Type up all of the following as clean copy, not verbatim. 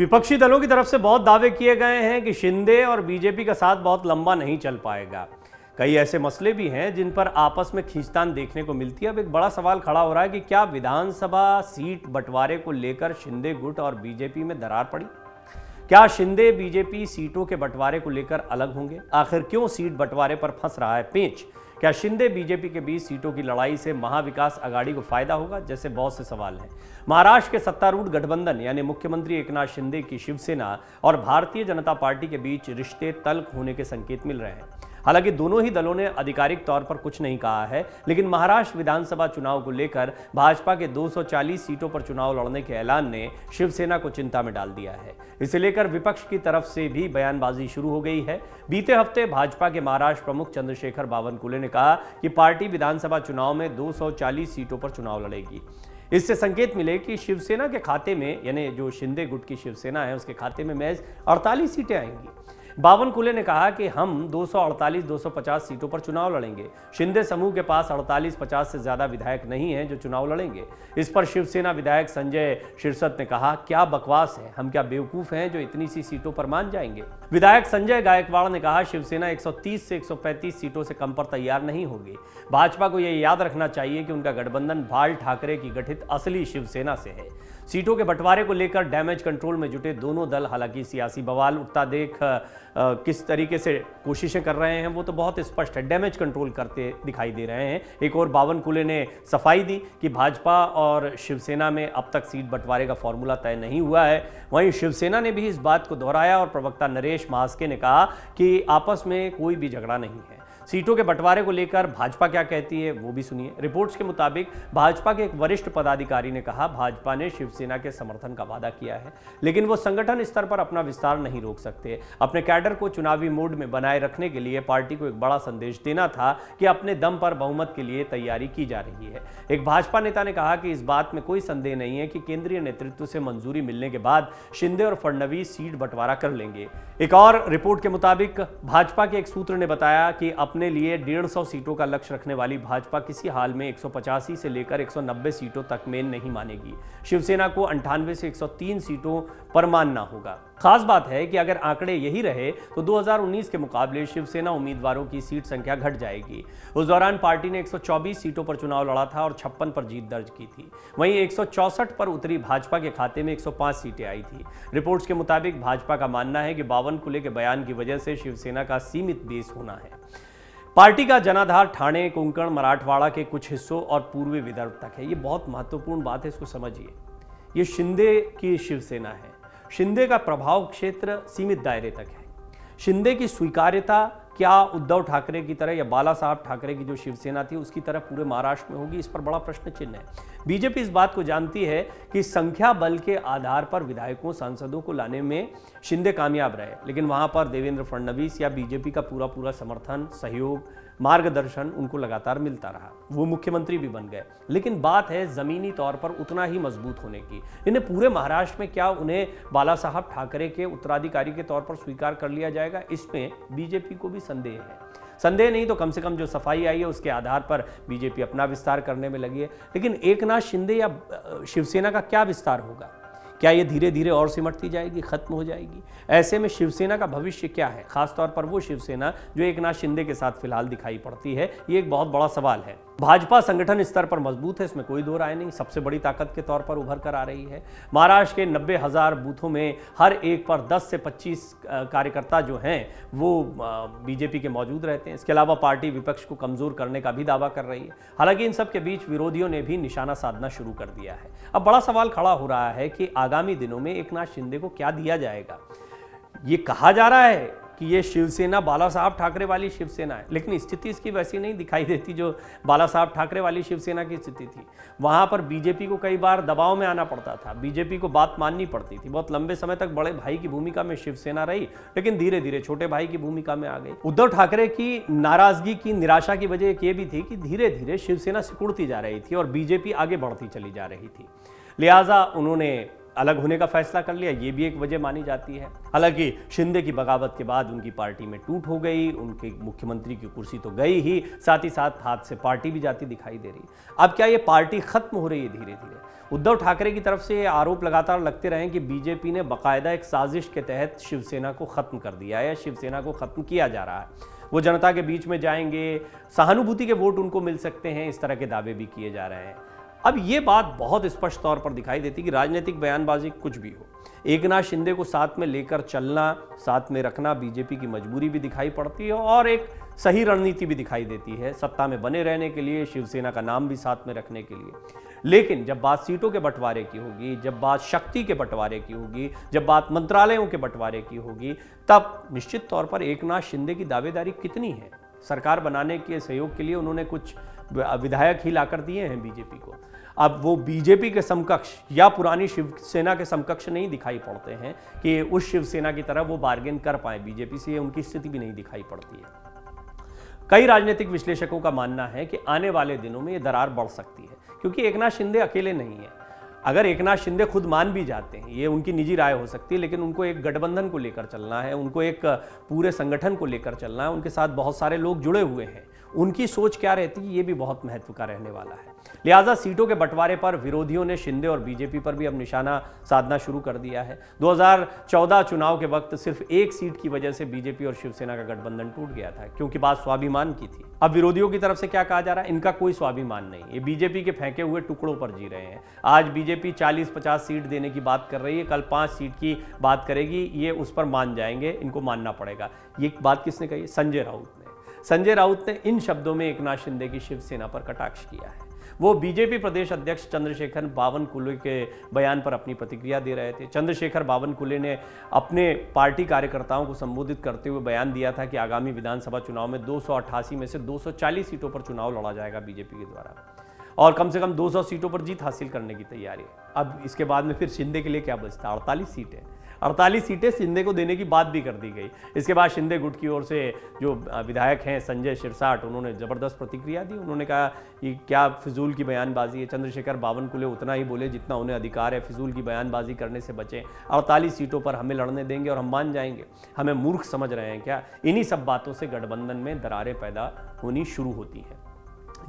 विपक्षी दलों की तरफ से बहुत दावे किए गए हैं कि शिंदे और बीजेपी का साथ बहुत लंबा नहीं चल पाएगा। कई ऐसे मसले भी हैं जिन पर आपस में खींचतान देखने को मिलती है। अब एक बड़ा सवाल खड़ा हो रहा है कि क्या विधानसभा सीट बंटवारे को लेकर शिंदे गुट और बीजेपी में दरार पड़ी? क्या शिंदे बीजेपी सीटों के बंटवारे को लेकर अलग होंगे? आखिर क्यों सीट बंटवारे पर फंस रहा है पेंच? क्या शिंदे बीजेपी के बीच सीटों की लड़ाई से महाविकास अघाड़ी को फायदा होगा? जैसे बहुत से सवाल हैं। महाराष्ट्र के सत्तारूढ़ गठबंधन यानी मुख्यमंत्री एकनाथ शिंदे की शिवसेना और भारतीय जनता पार्टी के बीच रिश्ते तल्ख होने के संकेत मिल रहे हैं। हालांकि दोनों ही दलों ने आधिकारिक तौर पर कुछ नहीं कहा है, लेकिन महाराष्ट्र विधानसभा चुनाव को लेकर भाजपा के 240 सीटों पर चुनाव लड़ने के ऐलान ने शिवसेना को चिंता में डाल दिया है। इसे लेकर विपक्ष की तरफ से भी बयानबाजी शुरू हो गई है। बीते हफ्ते भाजपा के महाराष्ट्र प्रमुख चंद्रशेखर बावनकुले ने कहा कि पार्टी विधानसभा चुनाव में 240 सीटों पर चुनाव लड़ेगी। इससे संकेत मिले कि शिवसेना के खाते में, यानी जो शिंदे गुट की शिवसेना है, उसके खाते में महज 48 सीटें आएंगी। बावनकुले ने कहा कि हम 248-250 सीटों पर चुनाव लड़ेंगे। शिंदे समूह के पास 48-50 से ज्यादा विधायक नहीं हैं जो चुनाव लड़ेंगे। इस पर शिवसेना विधायक संजय शिरसत ने कहा, क्या बकवास है, हम क्या बेवकूफ हैं जो इतनी सी सीटों पर मान जाएंगे। विधायक संजय गायकवाड़ ने कहा, शिवसेना 130 से 135 सीटों से कम पर तैयार नहीं होगी। भाजपा को यह याद रखना चाहिए कि उनका गठबंधन बाल ठाकरे की गठित असली शिवसेना से है। सीटों के बंटवारे को लेकर डैमेज कंट्रोल में जुटे दोनों दल हालांकि सियासी बवाल उठता देख किस तरीके से कोशिशें कर रहे हैं वो तो बहुत स्पष्ट है, डैमेज कंट्रोल करते दिखाई दे रहे हैं। एक और बावनकुले ने सफाई दी कि भाजपा और शिवसेना में अब तक सीट बंटवारे का फॉर्मूला तय नहीं हुआ है। वहीं शिवसेना ने भी इस बात को दोहराया और प्रवक्ता नरेश महास्के ने कहा कि आपस में कोई भी झगड़ा नहीं है। सीटों के बंटवारे को लेकर भाजपा क्या कहती है वो भी सुनिए। रिपोर्ट्स के मुताबिक भाजपा के एक वरिष्ठ पदाधिकारी ने कहा, भाजपा ने शिवसेना के समर्थन का वादा किया है, लेकिन वो संगठन स्तर पर अपना विस्तार नहीं रोक सकते। अपने कैडर को चुनावी मोड में बनाए रखने के लिए पार्टी को एक बड़ा संदेश देना था कि अपने दम पर बहुमत के लिए तैयारी की जा रही है। एक भाजपा नेता ने कहा कि इस बात में कोई संदेह नहीं है कि केंद्रीय नेतृत्व से मंजूरी मिलने के बाद शिंदे और फडणवीस सीट बंटवारा कर लेंगे। एक और रिपोर्ट के मुताबिक भाजपा के एक सूत्र ने बताया कि अपने लिए 150 सीटों का लक्ष्य रखने वाली भाजपा किसी हाल में 185 से लेकर 190 सीटों तक में नहीं मानेगी। शिवसेना को 98 से 103 सीटों पर मानना होगा। खास बात है कि अगर आंकड़े यही रहे तो 2019 के मुकाबले शिवसेना उम्मीदवारों की सीट संख्या घट जाएगी। उस दौरान पार्टी ने 124 सीटों पर चुनाव लड़ा था और 56 पर जीत दर्ज की थी। वहीं 164 पर उतरी भाजपा के खाते में 105 सीटें आई थी। रिपोर्ट्स के मुताबिक भाजपा का मानना है कि बावनकुले के बयान की वजह से शिवसेना का सीमित बेस होना है। पार्टी का जनाधार ठाणे, कोंकण, मराठवाड़ा के कुछ हिस्सों और पूर्वी विदर्भ तक है। ये बहुत महत्वपूर्ण बात है, इसको समझिए। ये शिंदे की शिवसेना है। शिंदे का प्रभाव क्षेत्र सीमित दायरे तक है। शिंदे की स्वीकार्यता क्या उद्धव ठाकरे की तरह या बाला साहब ठाकरे की जो शिवसेना थी उसकी तरह पूरे महाराष्ट्र में होगी? इस पर बड़ा प्रश्न चिन्ह है। बीजेपी इस बात को जानती है कि संख्या बल के आधार पर विधायकों, सांसदों को लाने में शिंदे कामयाब रहे, लेकिन वहां पर देवेंद्र फडणवीस या बीजेपी का पूरा समर्थन, सहयोग, मार्गदर्शन उनको लगातार मिलता रहा। वो मुख्यमंत्री भी बन गए। लेकिन बात है जमीनी तौर पर उतना ही मजबूत होने की। इन्हें पूरे महाराष्ट्र में क्या उन्हें बाला साहब ठाकरे के उत्तराधिकारी के तौर पर स्वीकार कर लिया जाएगा? इसमें बीजेपी को भी संदेह है। संदेह नहीं तो कम से कम जो सफाई आई है उसके आधार पर बीजेपी अपना विस्तार करने में लगी है। लेकिन एकनाथ शिंदे या शिवसेना का क्या विस्तार होगा? क्या ये धीरे धीरे और सिमटती जाएगी, खत्म हो जाएगी? ऐसे में शिवसेना का भविष्य क्या है, खासतौर पर वो शिवसेना जो एकनाथ शिंदे के साथ फिलहाल दिखाई पड़ती है? ये एक बहुत बड़ा सवाल है। भाजपा संगठन स्तर पर मजबूत है, इसमें कोई दो राय नहीं, सबसे बड़ी ताकत के तौर पर उभर कर आ रही है। महाराष्ट्र के 90,000 बूथों में हर एक पर 10 से 25 कार्यकर्ता जो हैं वो बीजेपी के मौजूद रहते हैं। इसके अलावा पार्टी विपक्ष को कमजोर करने का भी दावा कर रही है। हालांकि इन सब के बीच विरोधियों ने भी निशाना साधना शुरू कर दिया है। अब बड़ा सवाल खड़ा हो रहा है कि आगामी दिनों में एकनाथ शिंदे को क्या दिया जाएगा। ये कहा जा रहा है कि ये शिवसेना बाला साहब ठाकरे वाली शिवसेना है, लेकिन स्थिति इसकी वैसी नहीं दिखाई देती जो बाला साहब ठाकरे वाली शिवसेना की स्थिति थी। वहां पर बीजेपी को कई बार दबाव में आना पड़ता था, बीजेपी को बात माननी पड़ती थी। बहुत लंबे समय तक बड़े भाई की भूमिका में शिवसेना रही, लेकिन धीरे धीरे छोटे भाई की भूमिका में आ गई। उद्धव ठाकरे की नाराजगी की, निराशा की वजह एक ये भी थी कि धीरे धीरे शिवसेना सिकुड़ती जा रही थी और बीजेपी आगे बढ़ती चली जा रही थी। लिहाजा उन्होंने अलग होने का फैसला कर लिया, ये भी एक वजह मानी जाती है। हालांकि शिंदे की बगावत के बाद उनकी पार्टी में टूट हो गई, उनके मुख्यमंत्री की कुर्सी तो गई ही, साथ ही साथ हाथ से पार्टी भी जाती दिखाई दे रही। अब क्या ये पार्टी खत्म हो रही है धीरे धीरे? उद्धव ठाकरे की तरफ से ये आरोप लगातार लगते रहे कि बीजेपी ने बाकायदा एक साजिश के तहत शिवसेना को खत्म कर दिया है या शिवसेना को खत्म किया जा रहा है, वो जनता के बीच में जाएंगे, सहानुभूति के वोट उनको मिल सकते हैं, इस तरह के दावे भी किए जा रहे हैं। अब ये बात बहुत स्पष्ट तौर पर दिखाई देती कि राजनीतिक बयानबाजी कुछ भी हो, एकनाथ शिंदे को साथ में लेकर चलना, साथ में रखना बीजेपी की मजबूरी भी दिखाई पड़ती है और एक सही रणनीति भी दिखाई देती है सत्ता में बने रहने के लिए, शिवसेना का नाम भी साथ में रखने के लिए। लेकिन जब बात सीटों के बंटवारे की होगी, जब बात शक्ति के बंटवारे की होगी, जब बात मंत्रालयों के बंटवारे की होगी, तब निश्चित तौर पर एकनाथ शिंदे की दावेदारी कितनी है। सरकार बनाने के सहयोग के लिए उन्होंने कुछ विधायक ही लाकर दिए हैं बीजेपी को। अब वो बीजेपी के समकक्ष या पुरानी शिवसेना के समकक्ष नहीं दिखाई पड़ते हैं कि उस शिवसेना की तरह वो बार्गेन कर पाए बीजेपी से, उनकी स्थिति भी नहीं दिखाई पड़ती है। कई राजनीतिक विश्लेषकों का मानना है कि आने वाले दिनों में ये दरार बढ़ सकती है, क्योंकि एकनाथ शिंदे अकेले नहीं है। अगर एकनाथ शिंदे खुद मान भी जाते हैं, ये उनकी निजी राय हो सकती है, लेकिन उनको एक गठबंधन को लेकर चलना है, उनको एक पूरे संगठन को लेकर चलना है, उनके साथ बहुत सारे लोग जुड़े हुए हैं, उनकी सोच क्या रहती है ये भी बहुत महत्व का रहने वाला है। लिहाजा सीटों के बंटवारे पर विरोधियों ने शिंदे और बीजेपी पर भी अब निशाना साधना शुरू कर दिया है। 2014 चुनाव के वक्त सिर्फ एक सीट की वजह से बीजेपी और शिवसेना का गठबंधन टूट गया था, क्योंकि बात स्वाभिमान की थी। अब विरोधियों की तरफ से क्या कहा जा रहा है, इनका कोई स्वाभिमान नहीं, ये बीजेपी के फेंके हुए टुकड़ों पर जी रहे हैं। आज बीजेपी 40-50 सीट देने की बात कर रही है, कल 5 सीट की बात करेगी, ये उस पर मान जाएंगे, इनको मानना पड़ेगा। ये बात किसने कही? संजय राउत ने। संजय राउत ने इन शब्दों में एकनाथ शिंदे की शिवसेना पर कटाक्ष किया है। वो बीजेपी प्रदेश अध्यक्ष चंद्रशेखर बावनकुले के बयान पर अपनी प्रतिक्रिया दे रहे थे। चंद्रशेखर बावनकुले ने अपने पार्टी कार्यकर्ताओं को संबोधित करते हुए बयान दिया था कि आगामी विधानसभा चुनाव में 288 में से 240 सीटों पर चुनाव लड़ा जाएगा बीजेपी के द्वारा और कम से कम 200 सीटों पर जीत हासिल करने की तैयारी है। अब इसके बाद में फिर शिंदे के लिए क्या बचता? 48 सीटें। 48 सीटें शिंदे को देने की बात भी कर दी गई। इसके बाद शिंदे गुट की ओर से जो विधायक हैं संजय शिरसाट, उन्होंने जबरदस्त प्रतिक्रिया दी। उन्होंने कहा कि क्या फिजूल की बयानबाजी है। चंद्रशेखर बावनकुले उतना ही बोले जितना उन्हें अधिकार है, फिजूल की बयानबाजी करने से बचें। 48 सीटों पर हमें लड़ने देंगे और हम मान जाएंगे, हमें मूर्ख समझ रहे हैं क्या? इन्हीं सब बातों से गठबंधन में दरारें पैदा होनी शुरू होती हैं।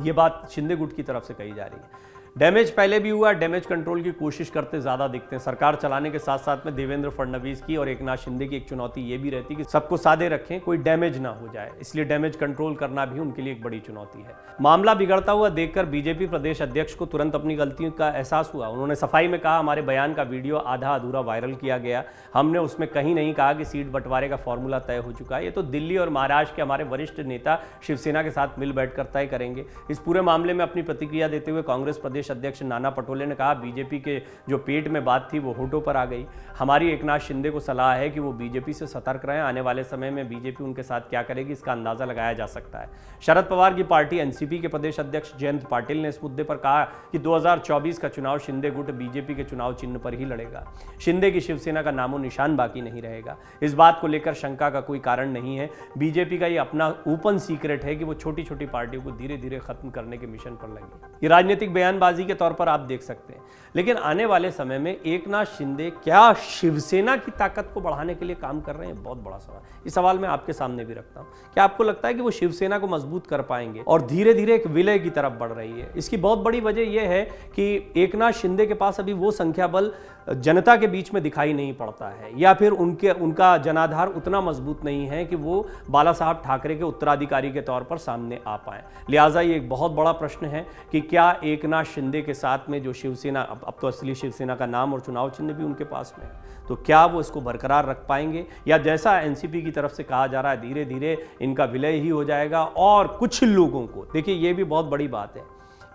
ये बात शिंदे गुट की तरफ से कही जा रही है। डैमेज पहले भी हुआ, डैमेज कंट्रोल की कोशिश करते ज़्यादा दिखते हैं। सरकार चलाने के साथ साथ में देवेंद्र फडणवीस की और एकनाथ शिंदे की एक चुनौती ये भी रहती है कि सबको सादे रखें, कोई डैमेज ना हो जाए, इसलिए डैमेज कंट्रोल करना भी उनके लिए एक बड़ी चुनौती है। मामला बिगड़ता हुआ देखकर बीजेपी प्रदेश अध्यक्ष को तुरंत अपनी गलतियों का एहसास हुआ। उन्होंने सफाई में कहा, हमारे बयान का वीडियो आधा अधूरा वायरल किया गया, हमने उसमें कहीं नहीं कहा कि सीट बंटवारे का फॉर्मूला तय हो चुका है। ये तो दिल्ली और महाराष्ट्र के हमारे वरिष्ठ नेता शिवसेना के साथ मिल बैठकर तय करेंगे। इस पूरे मामले में अपनी प्रतिक्रिया देते हुए कांग्रेस प्रदेश अध्यक्ष नाना पटोले ने कहा, बीजेपी के जो पेट में बात थी वो होठों पर आ गई। हमारी एकनाथ शिंदे को सलाह है कि वो बीजेपी से सतर्क रहें, आने वाले समय में बीजेपी उनके साथ क्या करेगी इसका अंदाजा लगाया जा सकता है। शरद पवार की पार्टी एनसीपी के प्रदेश अध्यक्ष जयंत पाटिल ने इस मुद्दे पर कहा कि 2024 का चुनाव शिंदे गुट बीजेपी के चुनाव चिन्ह पर ही लड़ेगा, शिंदे की शिवसेना का नामो निशान बाकी नहीं रहेगा। इस बात को लेकर शंका का कोई कारण नहीं है। बीजेपी का ये अपना ओपन सीक्रेट है कि वो छोटी छोटी पार्टियों को धीरे धीरे खत्म करने के मिशन पर लगे। ये राजनीतिक बयानबाजी के तौर पर आप देख सकते हैं, लेकिन आने वाले समय में एकनाथ शिंदे क्या शिवसेना की ताकत को बढ़ाने के लिए काम कर रहे हैं? बहुत बड़ा सवाल। इस सवाल मैं आपके सामने भी रखता हूं। क्या आपको लगता है कि वो शिवसेना को मजबूत कर पाएंगे और धीरे धीरे एक विलय की तरफ बढ़ रही है? इसकी बहुत बड़ी वजह यह है कि एकनाथ शिंदे के पास अभी वो संख्या बल जनता के बीच में दिखाई नहीं पड़ता है, या फिर उनका जनाधार उतना मजबूत नहीं है कि वो बाला साहब ठाकरे के उत्तराधिकारी के तौर पर सामने आ पाए। लिहाजा ये एक बहुत बड़ा प्रश्न है कि क्या एकनाथ शिंदे के साथ में जो शिवसेना, अब तो असली शिवसेना का नाम और चुनाव चिन्ह भी उनके पास में है, तो क्या वो इसको बरकरार रख पाएंगे, या जैसा एनसीपी की तरफ से कहा जा रहा है धीरे धीरे इनका विलय ही हो जाएगा। और कुछ लोगों को, देखिए ये भी बहुत बड़ी बात है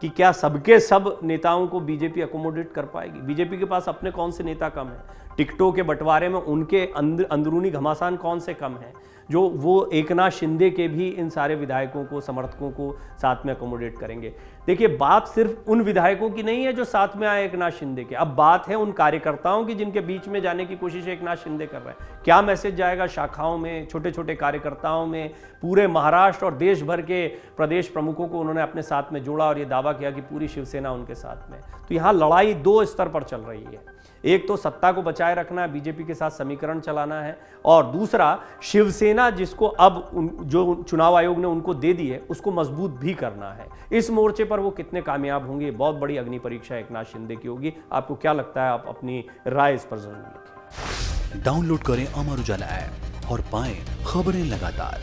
कि क्या सबके सब नेताओं को बीजेपी अकोमोडेट कर पाएगी? बीजेपी के पास अपने कौन से नेता कम है? टिकटों के बंटवारे में उनके अंदरूनी घमासान कौन से कम है जो वो एकनाथ शिंदे के भी इन सारे विधायकों को, समर्थकों को साथ में अकोमोडेट करेंगे? देखिए, बात सिर्फ उन विधायकों की नहीं है जो साथ में आए एकनाथ शिंदे के, अब बात है उन कार्यकर्ताओं की जिनके बीच में जाने की कोशिश एकनाथ शिंदे कर रहे हैं। क्या मैसेज जाएगा शाखाओं में, छोटे छोटे कार्यकर्ताओं में, पूरे महाराष्ट्र और देश भर के प्रदेश प्रमुखों को उन्होंने अपने साथ में जोड़ा और ये दावा किया कि पूरी शिवसेना उनके साथ में। तो यहाँ लड़ाई दो स्तर पर चल रही है, एक तो सत्ता को बचाए रखना है, बीजेपी के साथ समीकरण चलाना है, और दूसरा शिवसेना जिसको अब जो चुनाव आयोग ने उनको दे दी है उसको मजबूत भी करना है। इस मोर्चे पर वो कितने कामयाब होंगे, बहुत बड़ी अग्नि परीक्षा एकनाथ शिंदे की होगी। आपको क्या लगता है? आप अपनी राय इस पर जरूर लिखें। डाउनलोड करें अमर उजाला ऐप और पाएं खबरें लगातार।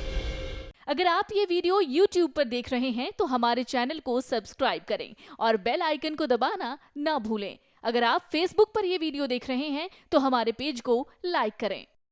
अगर आप ये वीडियो YouTube पर देख रहे हैं तो हमारे चैनल को सब्सक्राइब करें और बेल आइकन को दबाना ना भूलें। अगर आप Facebook पर यह वीडियो देख रहे हैं तो हमारे पेज को लाइक करें।